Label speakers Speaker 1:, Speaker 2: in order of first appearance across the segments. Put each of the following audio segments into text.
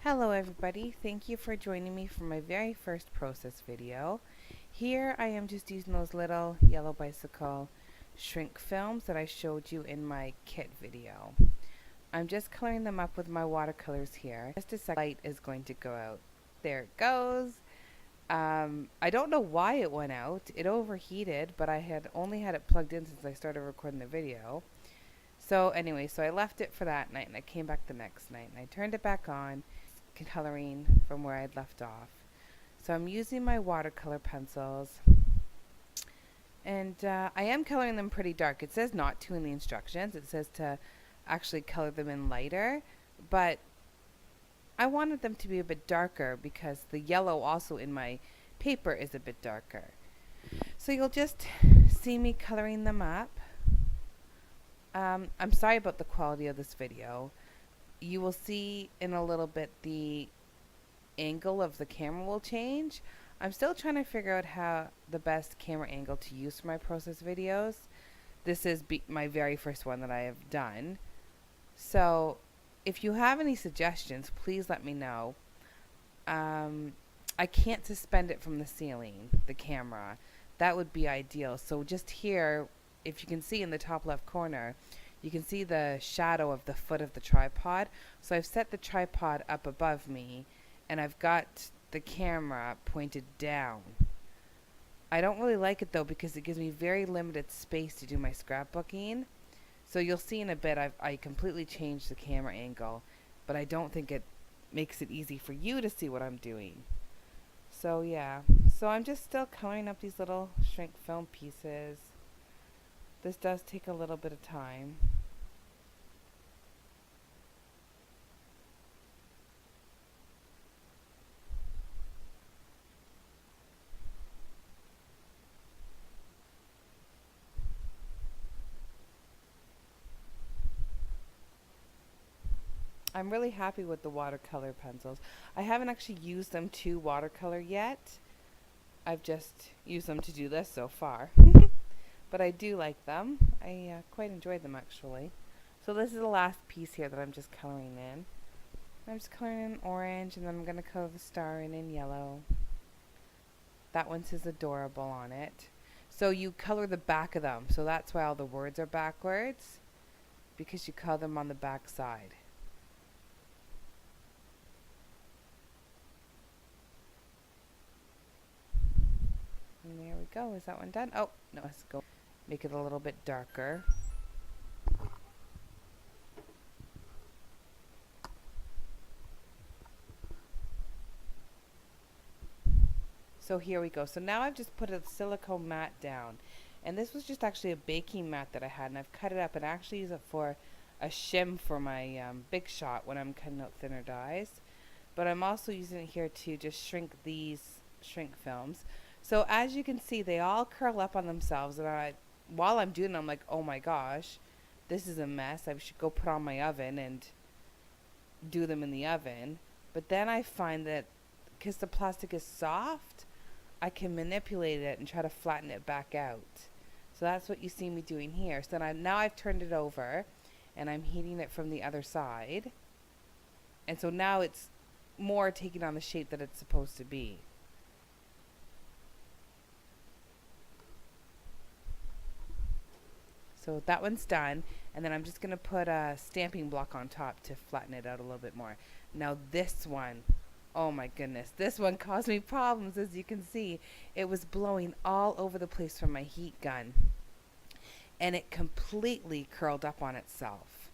Speaker 1: Hello everybody, thank you for joining me for my very first process video. Here I am just using those little yellow bicycle shrink films that I showed you in my kit video. I'm just coloring them up with my watercolors here. Just a second, light is going to go out. There it goes. I don't know why it went out. It overheated, but I had only had it plugged in since I started recording the video. So anyway, so I left it for that night and I came back the next night and I turned it back on, coloring from where I'd left off. So I'm using my watercolor pencils and I am coloring them pretty dark. It says not to in the instructions. It says to actually color them in lighter, but I wanted them to be a bit darker because the yellow also in my paper is a bit darker. So you'll just see me coloring them up. I'm sorry about the quality of this video. You will see in a little bit the angle of the camera will change. I'm still trying to figure out how the best camera angle to use for my process videos. This is my very first one that I have done. So if you have any suggestions, please let me know. I can't suspend it from the ceiling, the camera. That would be ideal. So just here, if you can see in the top left corner, you can see the shadow of the foot of the tripod. So I've set the tripod up above me and I've got the camera pointed down. I don't really like it though because it gives me very limited space to do my scrapbooking. So you'll see in a bit I completely changed the camera angle, but I don't think it makes it easy for you to see what I'm doing. So yeah, so I'm just still coloring up these little shrink film pieces. This does take a little bit of time. I'm really happy with the watercolor pencils. I haven't actually used them to watercolor yet. I've just used them to do this so far. But I do like them. I quite enjoyed them actually. So this is the last piece here that I'm just coloring in. I'm just coloring in orange and then I'm going to color the star in yellow. That one says adorable on it. So you color the back of them. So that's why all the words are backwards, because you color them on the back side. And there we go. Is that one done? Oh, no, let's go make it a little bit darker. So here we go. So now I've just put a silicone mat down. And this was just actually a baking mat that I had. And I've cut it up and actually use it for a shim for my Big Shot when I'm cutting out thinner dies. But I'm also using it here to just shrink these shrink films. So as you can see, they all curl up on themselves. And while I'm doing them, I'm like, oh my gosh, this is a mess. I should go put on my oven and do them in the oven. But then I find that because the plastic is soft, I can manipulate it and try to flatten it back out. So that's what you see me doing here. So now I've turned it over and I'm heating it from the other side. And so now it's more taking on the shape that it's supposed to be. So that one's done. And then I'm just going to put a stamping block on top to flatten it out a little bit more. Now this one, oh my goodness, this one caused me problems. As you can see, it was blowing all over the place from my heat gun. And it completely curled up on itself.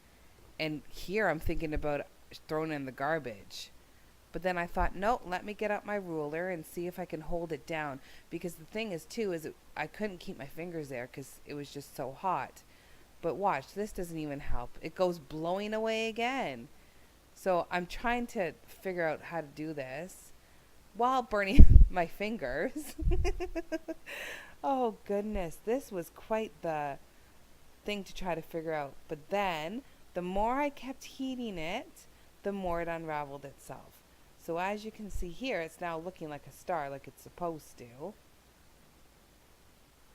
Speaker 1: And here I'm thinking about throwing it in the garbage. But then I thought, no, let me get out my ruler and see if I can hold it down. Because the thing is, too, is I couldn't keep my fingers there because it was just so hot. But watch, this doesn't even help. It goes blowing away again. So I'm trying to figure out how to do this while burning my fingers. Oh, goodness. This was quite the thing to try to figure out. But then, the more I kept heating it, the more it unraveled itself. So as you can see here, it's now looking like a star, like it's supposed to.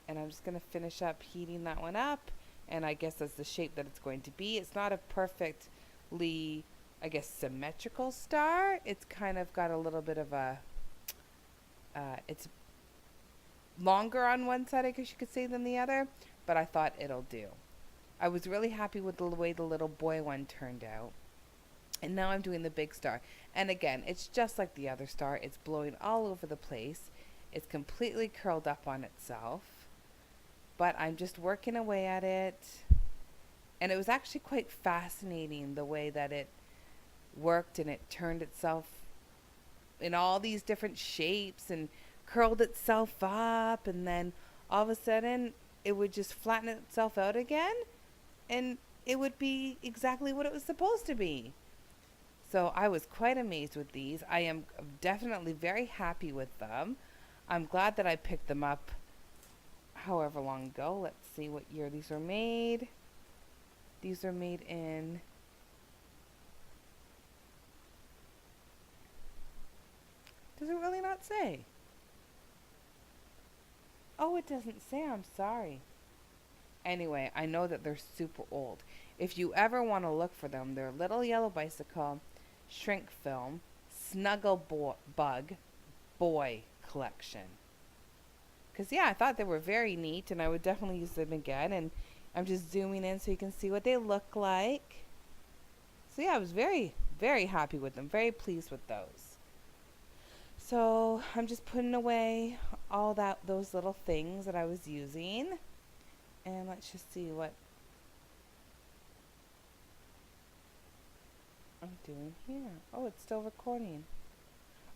Speaker 1: And I'm just going to finish up heating that one up. And I guess that's the shape that it's going to be. It's not a perfectly I guess, symmetrical star. It's kind of got a little bit of a, it's longer on one side, I guess you could say, than the other, but I thought it'll do. I was really happy with the way the little boy one turned out. And now I'm doing the big star. And again, it's just like the other star. It's blowing all over the place. It's completely curled up on itself. But I'm just working away at it. And it was actually quite fascinating the way that it worked, and it turned itself in all these different shapes and curled itself up, and then all of a sudden it would just flatten itself out again, and it would be exactly what it was supposed to be. So I was quite amazed with these. I am definitely very happy with them. I'm glad that I picked them up however long ago. Let's see what year these were made. These are made in does it really not say? Oh, it doesn't say. I'm sorry. Anyway, I know that they're super old. If you ever want to look for them, they're Little Yellow Bicycle, Shrink Film, Bug, Boy Collection. Because, yeah, I thought they were very neat, and I would definitely use them again. And I'm just zooming in so you can see what they look like. So, yeah, I was very, very happy with them. Very pleased with those. So I'm just putting away all those little things that I was using. And let's just see what I'm doing here. Oh, it's still recording.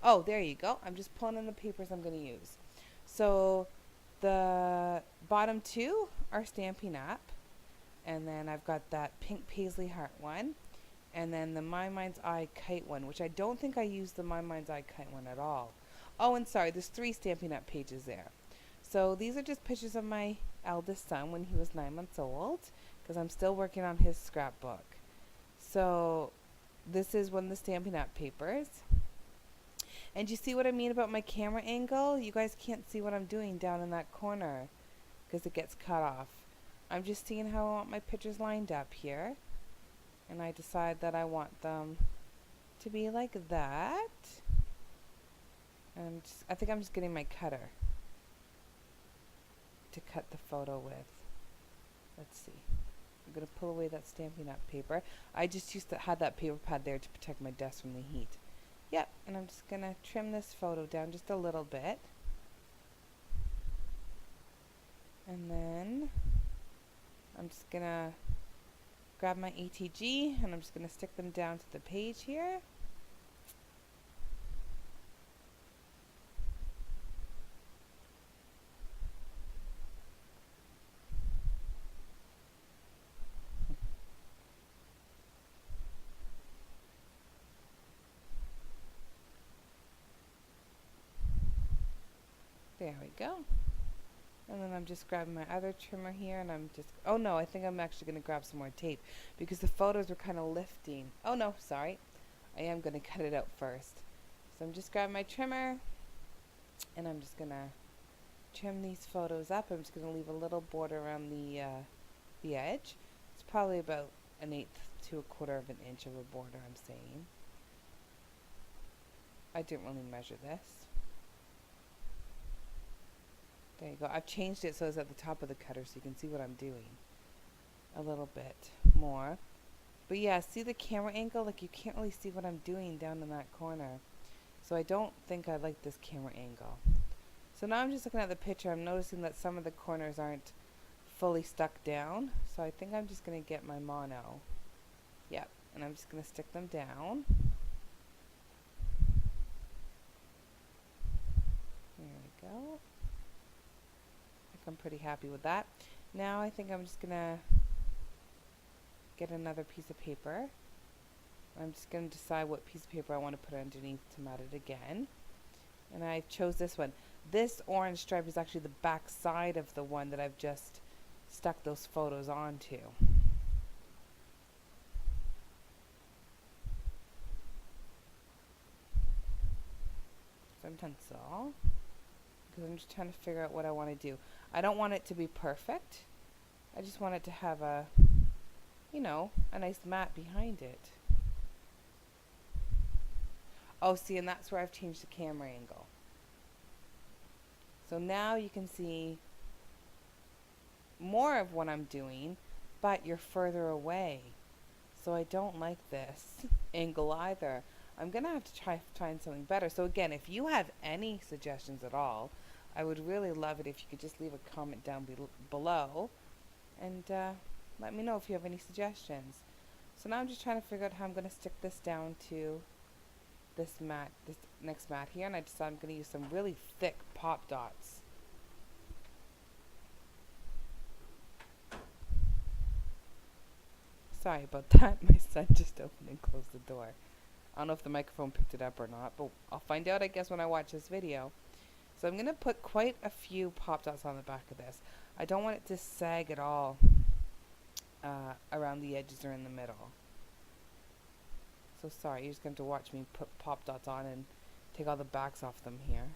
Speaker 1: Oh, there you go. I'm just pulling in the papers I'm going to use. So the bottom two are Stampin' Up. And then I've got that pink paisley heart one. And then the My Mind's Eye kite one, which I don't think I used the My Mind's Eye kite one at all. Oh, and sorry, there's 3 Stampin' Up pages there. So these are just pictures of my eldest son when he was 9 months old, because I'm still working on his scrapbook. So this is one of the Stampin' Up papers. And you see what I mean about my camera angle? You guys can't see what I'm doing down in that corner because it gets cut off. I'm just seeing how I want my pictures lined up here. And I decide that I want them to be like that. And I think I'm just getting my cutter to cut the photo with. Let's see. I'm going to pull away that Stampin' Up paper. I just used to have that paper pad there to protect my desk from the heat. Yep, and I'm just going to trim this photo down just a little bit. And then I'm just going to grab my ATG, and I'm just going to stick them down to the page here. There we go. And then I'm just grabbing my other trimmer here, and I'm just, oh no, I think I'm actually going to grab some more tape because the photos were kind of lifting. Oh no, sorry. I am going to cut it out first. So I'm just grabbing my trimmer, and I'm just going to trim these photos up. I'm just going to leave a little border around the edge. It's probably about 1/8 to 1/4 of an inch of a border, I'm saying. I didn't really measure this. There you go. I've changed it so it's at the top of the cutter so you can see what I'm doing a little bit more. But yeah, see the camera angle? Like you can't really see what I'm doing down in that corner. So I don't think I like this camera angle. So now I'm just looking at the picture. I'm noticing that some of the corners aren't fully stuck down. So I think I'm just going to get my mono. Yep, and I'm just going to stick them down. There we go. I'm pretty happy with that. Now I think I'm just gonna get another piece of paper. I'm just gonna decide what piece of paper I want to put underneath to mat it again. And I chose this one. This orange stripe is actually the back side of the one that I've just stuck those photos onto. Some pencil. Because I'm just trying to figure out what I want to do. I don't want it to be perfect. I just want it to have a, you know, a nice mat behind it. Oh, see, and that's where I've changed the camera angle. So now you can see more of what I'm doing, but you're further away. So I don't like this angle either. I'm going to have to try find something better. So again, if you have any suggestions at all, I would really love it if you could just leave a comment down below and let me know if you have any suggestions. So now I'm just trying to figure out how I'm going to stick this down to this mat, this next mat here, and I decided I'm going to use some really thick pop dots. Sorry about that. My son just opened and closed the door. I don't know if the microphone picked it up or not, but I'll find out, I guess, when I watch this video. So I'm going to put quite a few pop dots on the back of this. I don't want it to sag at all around the edges or in the middle. So sorry, you're just going to watch me put pop dots on and take all the backs off them here.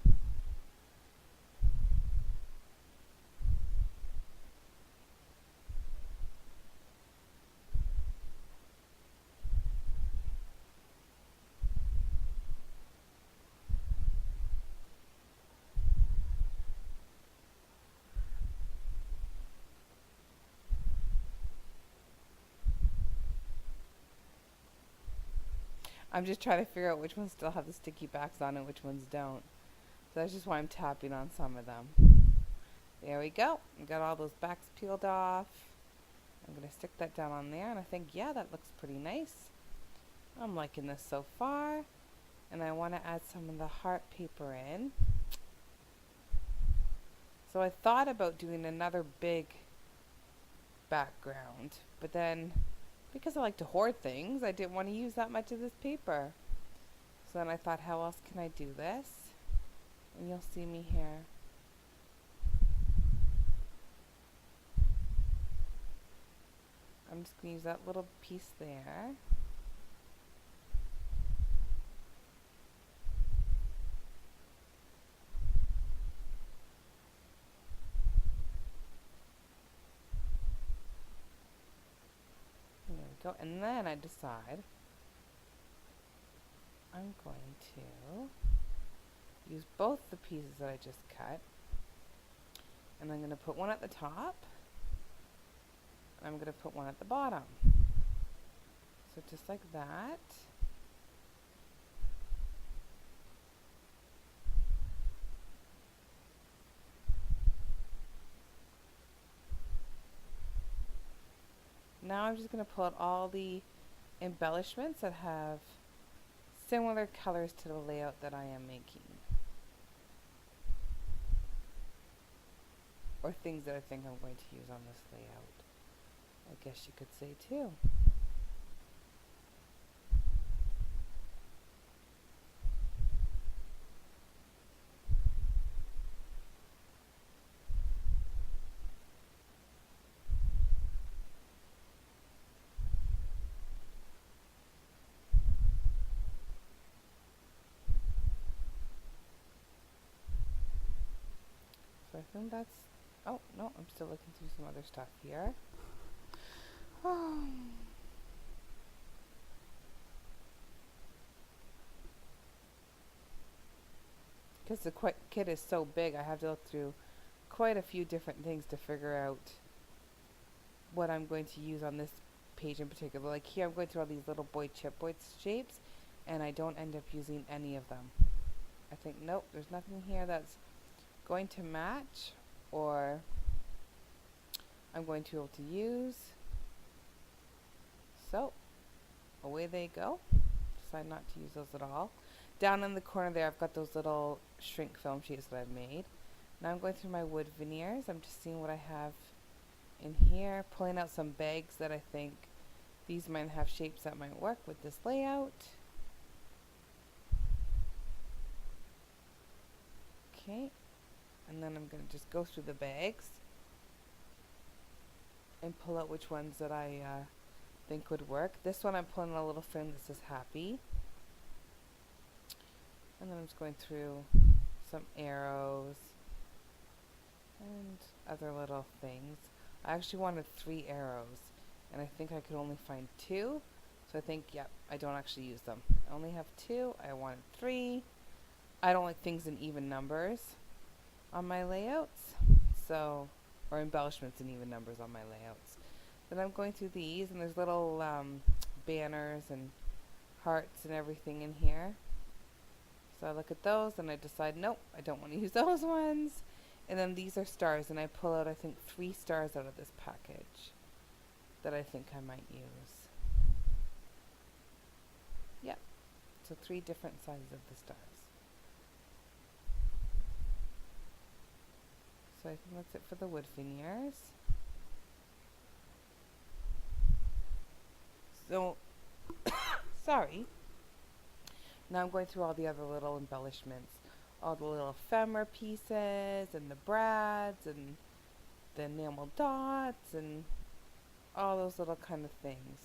Speaker 1: I'm just trying to figure out which ones still have the sticky backs on and which ones don't. So that's just why I'm tapping on some of them. There we go. I got all those backs peeled off. I'm going to stick that down on there, and I think, yeah, that looks pretty nice. I'm liking this so far. And I want to add some of the heart paper in. So I thought about doing another big background, but then because I like to hoard things, I didn't want to use that much of this paper. So then I thought, how else can I do this? And you'll see me here. I'm just going to use that little piece there. There we go. And then I decide I'm going to use both the pieces that I just cut, and I'm going to put one at the top, and I'm going to put one at the bottom. So just like that. Now I'm just going to pull out all the embellishments that have similar colors to the layout that I am making. Or things that I think I'm going to use on this layout, I guess you could say too. So I think that's, oh no, I'm still looking through some other stuff here. Because the kit is so big, I have to look through quite a few different things to figure out what I'm going to use on this page in particular. Like here, I'm going through all these little boy chipboard shapes, and I don't end up using any of them. I think, nope, there's nothing here that's going to match, or I'm going to be able to use. So, away they go. Decide not to use those at all. Down in the corner there, I've got those little shrink film sheets that I've made. Now I'm going through my wood veneers. I'm just seeing what I have in here, pulling out some bags that I think these might have shapes that might work with this layout. Okay, and then I'm going to just go through the bags and pull out which ones that I think would work. This one I'm pulling a little frame that says happy. And then I'm just going through some arrows and other little things. I actually wanted 3 arrows, and I think I could only find 2, So I think, yep, I don't actually use them. I only have 2. I wanted 3. I don't like things in even numbers on my layouts. So, or embellishments in even numbers on my layouts. Then I'm going through these, and there's little banners and hearts and everything in here. So I look at those and I decide, nope, I don't want to use those ones. And then these are stars, and I pull out, I think, 3 stars out of this package that I think I might use. Yep, so 3 different sizes of the stars. So I think that's it for the wood veneers. So, sorry. Now I'm going through all the other little embellishments. All the little ephemera pieces, and the brads, and the enamel dots, and all those little kind of things.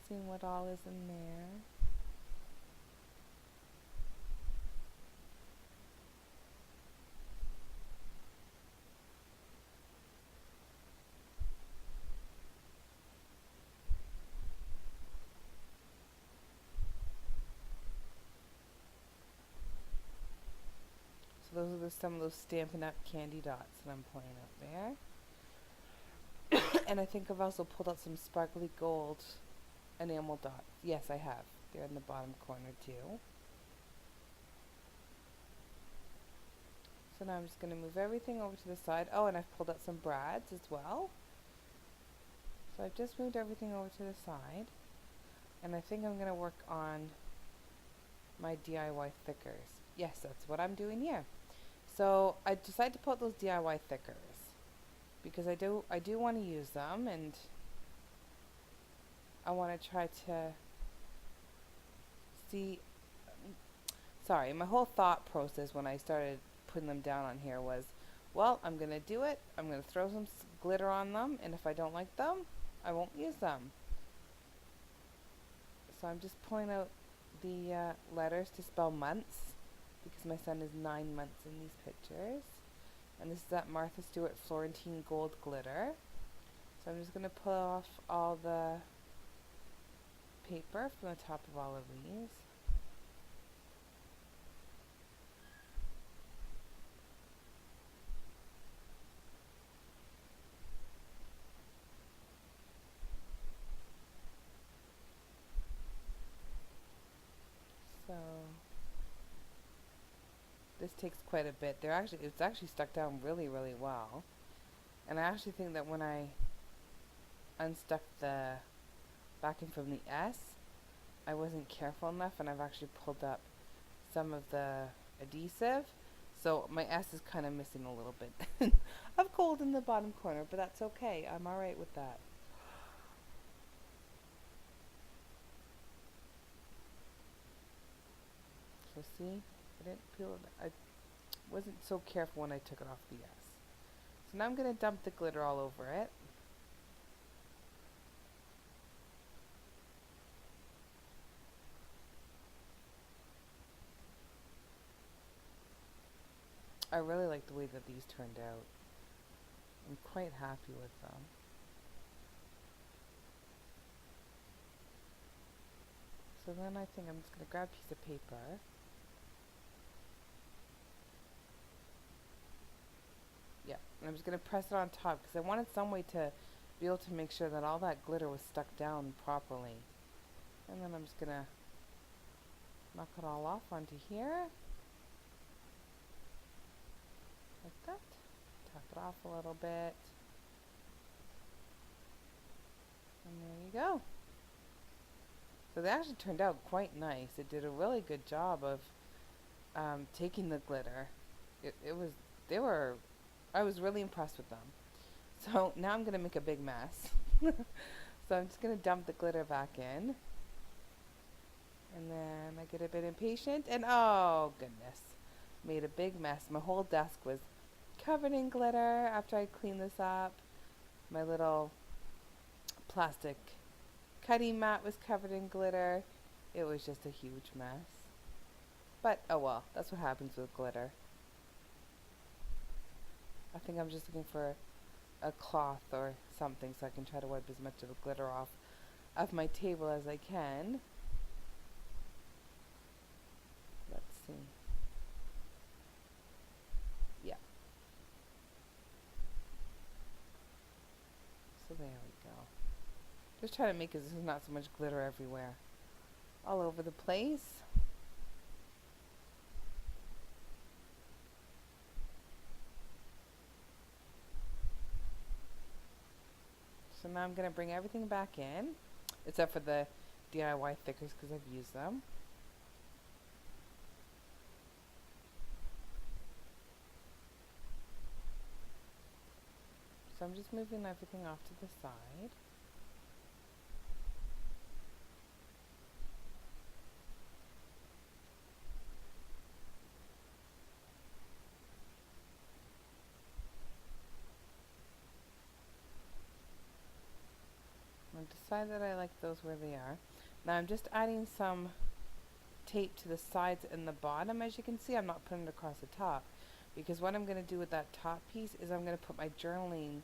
Speaker 1: Seeing what all is in there. So those are some of those Stampin' Up! Candy dots that I'm pulling out there. And I think I've also pulled out some sparkly gold enamel dots. Yes, I have. They're in the bottom corner too. So now I'm just going to move everything over to the side. Oh, and I've pulled out some brads as well. So I've just moved everything over to the side. And I think I'm going to work on my DIY thickers. Yes, that's what I'm doing here. So I decided to put those DIY thickers because I do want to use them, and I want to try to see. Sorry, my whole thought process when I started putting them down on here was, well, I'm going to do it. I'm going to throw some glitter on them, and if I don't like them, I won't use them. So I'm just pulling out the letters to spell months, because my son is 9 months in these pictures. And this is that Martha Stewart Florentine Gold Glitter. So I'm just going to pull off all the paper from the top of all of these. So this takes quite a bit. It's actually stuck down really, really well. And I actually think that when I unstuck the backing from the S, I wasn't careful enough, and I've actually pulled up some of the adhesive. So my S is kind of missing a little bit of gold in the bottom corner, but that's okay. I'm alright with that. So see, I didn't peel it. I wasn't so careful when I took it off the S. So now I'm going to dump the glitter all over it. I really like the way that these turned out. I'm quite happy with them. So then I think I'm just going to grab a piece of paper. Yeah, and I'm just going to press it on top because I wanted some way to be able to make sure that all that glitter was stuck down properly. And then I'm just going to knock it all off onto here. Like that. Tap it off a little bit. And there you go. So they actually turned out quite nice. It did a really good job of taking the glitter. I was really impressed with them. So now I'm going to make a big mess. So I'm just going to dump the glitter back in. And then I get a bit impatient, and oh goodness, made a big mess. My whole desk was covered in glitter after I cleaned this up. My little plastic cutting mat was covered in glitter. It was just a huge mess. But oh well, that's what happens with glitter. I think I'm just looking for a cloth or something so I can try to wipe as much of the glitter off of my table as I can. Let's see. Yeah. So there we go. Just trying to make it so there's not so much glitter everywhere. All over the place. So now I'm going to bring everything back in, except for the DIY thickers because I've used them. So I'm just moving everything off to the side. I decide that I like those where they are. Now I'm just adding some tape to the sides and the bottom. As you can see, I'm not putting it across the top, because what I'm going to do with that top piece is I'm going to put my journaling,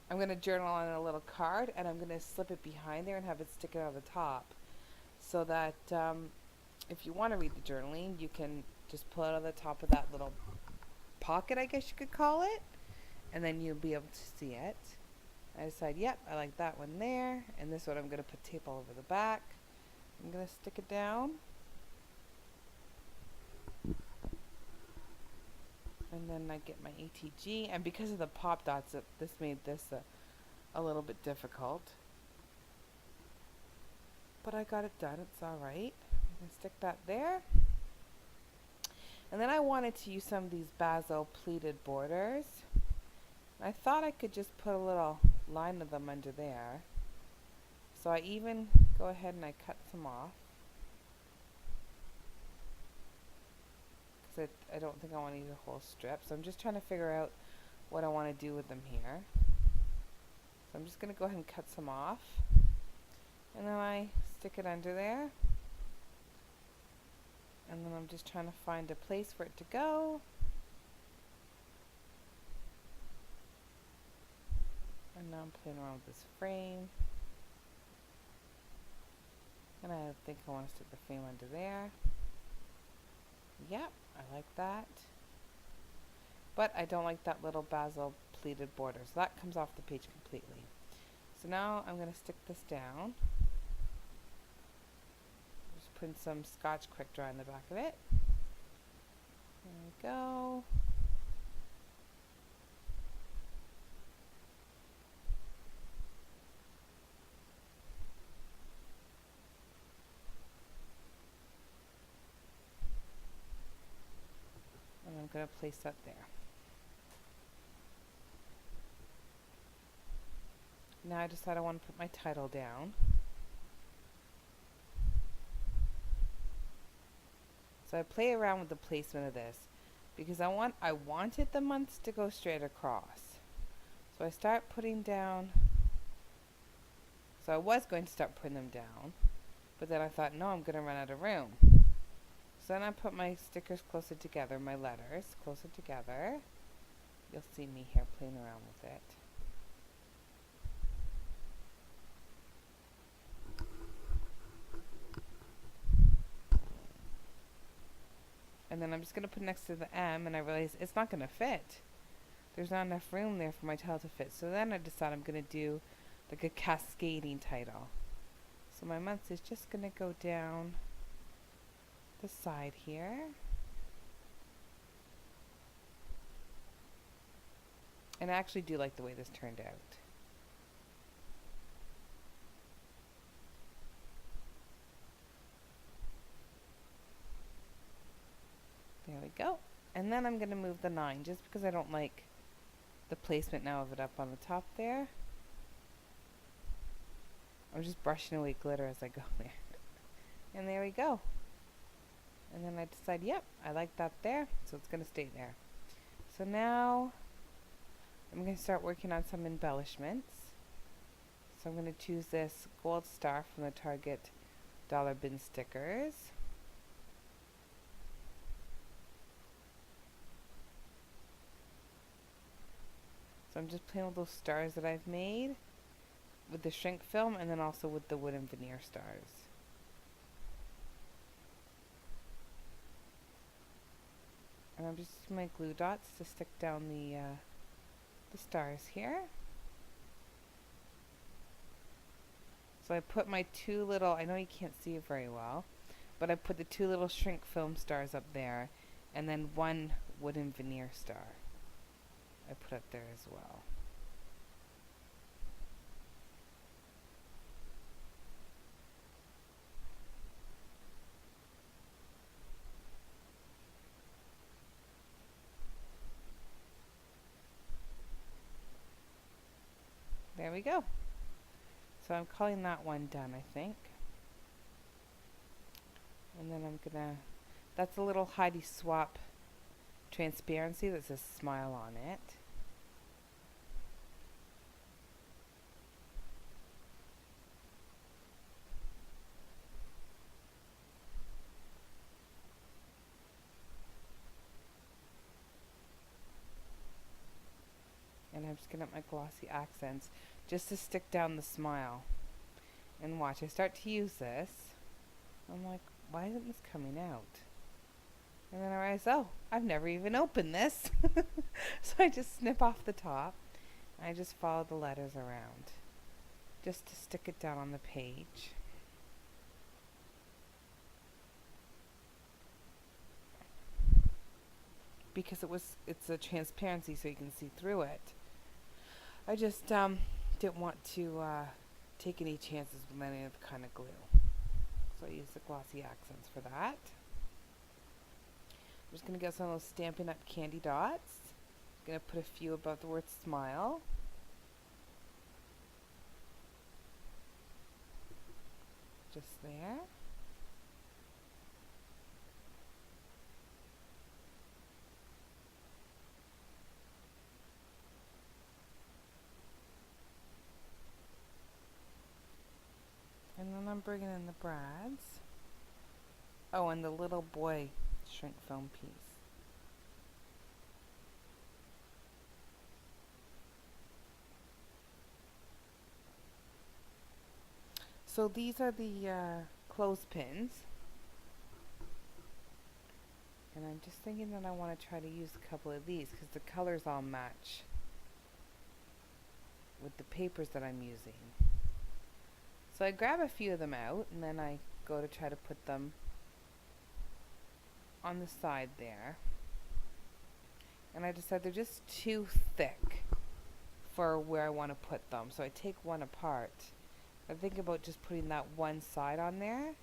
Speaker 1: I'm going to journal on a little card, and I'm going to slip it behind there and have it stick out of the top, so that if you want to read the journaling, you can just pull it out of the top of that little pocket, I guess you could call it, and then you'll be able to see it. I decide, yep, I like that one there, and this one I'm going to put tape all over the back. I'm going to stick it down. And then I get my ATG, and because of the pop dots, this made this a little bit difficult. But I got it done, it's alright. I'm going to stick that there. And then I wanted to use some of these basil pleated borders. I thought I could just put a little line of them under there. So I even go ahead and I cut some off, because I don't think I want to use a whole strip. So I'm just trying to figure out what I want to do with them here. So I'm just going to go ahead and cut some off. And then I stick it under there. And then I'm just trying to find a place for it to go. And now I'm playing around with this frame. And I think I want to stick the frame under there. Yep, I like that. But I don't like that little basil pleated border, so that comes off the page completely. So now I'm going to stick this down. Just putting some Scotch Quick Dry on the back of it. There we go. And I'm going to place that there. Now I decide I want to put my title down. So I play around with the placement of this, because I wanted the months to go straight across. So I start putting down, so I was going to start putting them down, but then I thought, no, I'm going to run out of room. So then I put my stickers closer together, my letters closer together. You'll see me here playing around with it. And then I'm just going to put next to the M, and I realize it's not going to fit. There's not enough room there for my title to fit. So then I decide I'm going to do like a cascading title. So my month is just going to go down the side here. And I actually do like the way this turned out. There we go. And then I'm going to move the 9, just because I don't like the placement now of it up on the top there. I'm just brushing away glitter as I go there. And there we go. And then I decide, yep, I like that there, so it's going to stay there. So now I'm going to start working on some embellishments. So I'm going to choose this gold star from the Target Dollar Bin stickers. So I'm just playing with those stars that I've made with the shrink film and then also with the wooden veneer stars. And I'm just using my glue dots to stick down the stars here. So I put my two little, I know you can't see it very well, but I put the two little shrink film stars up there and then one wooden veneer star I put up there as well. There we go. So I'm calling that one done, I think. And then I'm gonna, that's a little Heidi Swap transparency that says smile on it. And I'm just gonna get my glossy accents just to stick down the smile. And watch, I start to use this. I'm like, why isn't this coming out? And then I realize, oh, I've never even opened this. So I just snip off the top. And I just follow the letters around just to stick it down on the page. Because it's a transparency so you can see through it. I just didn't want to take any chances with any of the kind of glue. So I use the glossy accents for that. I'm just going to get some of those Stampin' Up! Candy dots. I'm going to put a few above the word smile. Just there. And then I'm bringing in the brads. Oh, and the little boy shrink film piece. So these are the clothespins. And I'm just thinking that I want to try to use a couple of these because the colors all match with the papers that I'm using. So I grab a few of them out and then I go to try to put them on the side there. And I decide they're just too thick for where I want to put them. So I take one apart. I think about just putting that one side on there.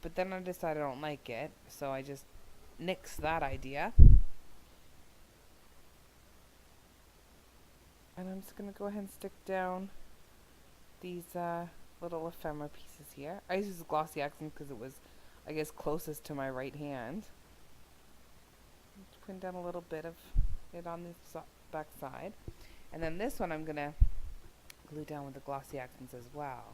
Speaker 1: But then I decide I don't like it, so I just nix that idea. And I'm just going to go ahead and stick down these little ephemera pieces here. I use glossy accents because it was, I guess, closest to my right hand. Just putting down a little bit of it on the back side. And then this one I'm going to glue down with the glossy accents as well.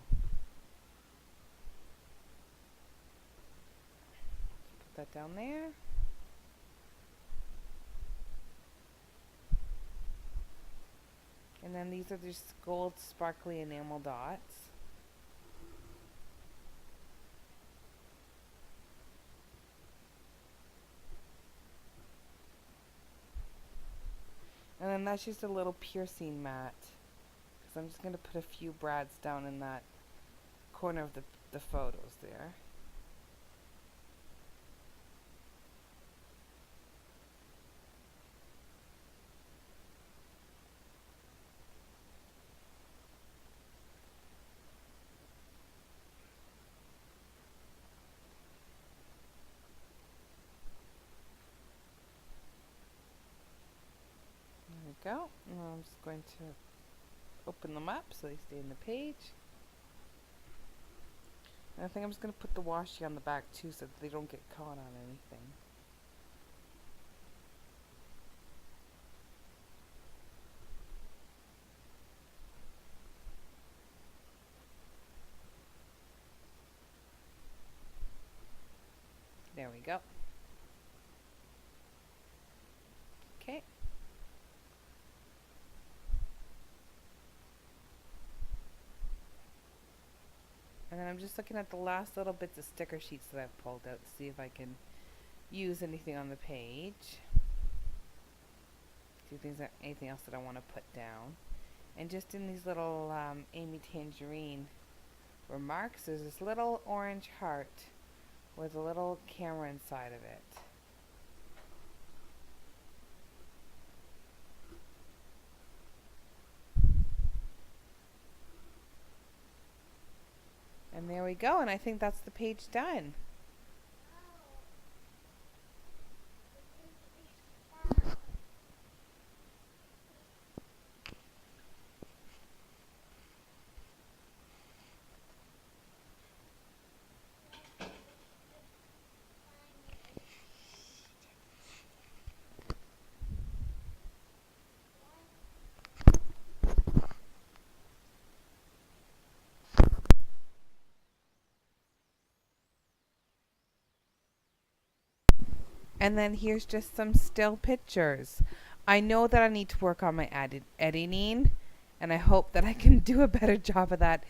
Speaker 1: Put that down there. And then these are just gold sparkly enamel dots. And then that's just a little piercing mat. Because I'm just going to put a few brads down in that corner of the photos there. Go. And I'm just going to open them up so they stay in the page. And I think I'm just going to put the washi on the back too so that they don't get caught on anything. There we go. I'm just looking at the last little bits of sticker sheets that I've pulled out to see if I can use anything on the page. See if there's anything else that I want to put down. And just in these little Amy Tangerine remarks, there's this little orange heart with a little camera inside of it. And there we go, and I think that's the page done. And then here's just some still pictures. I know that I need to work on my editing, and I hope that I can do a better job of that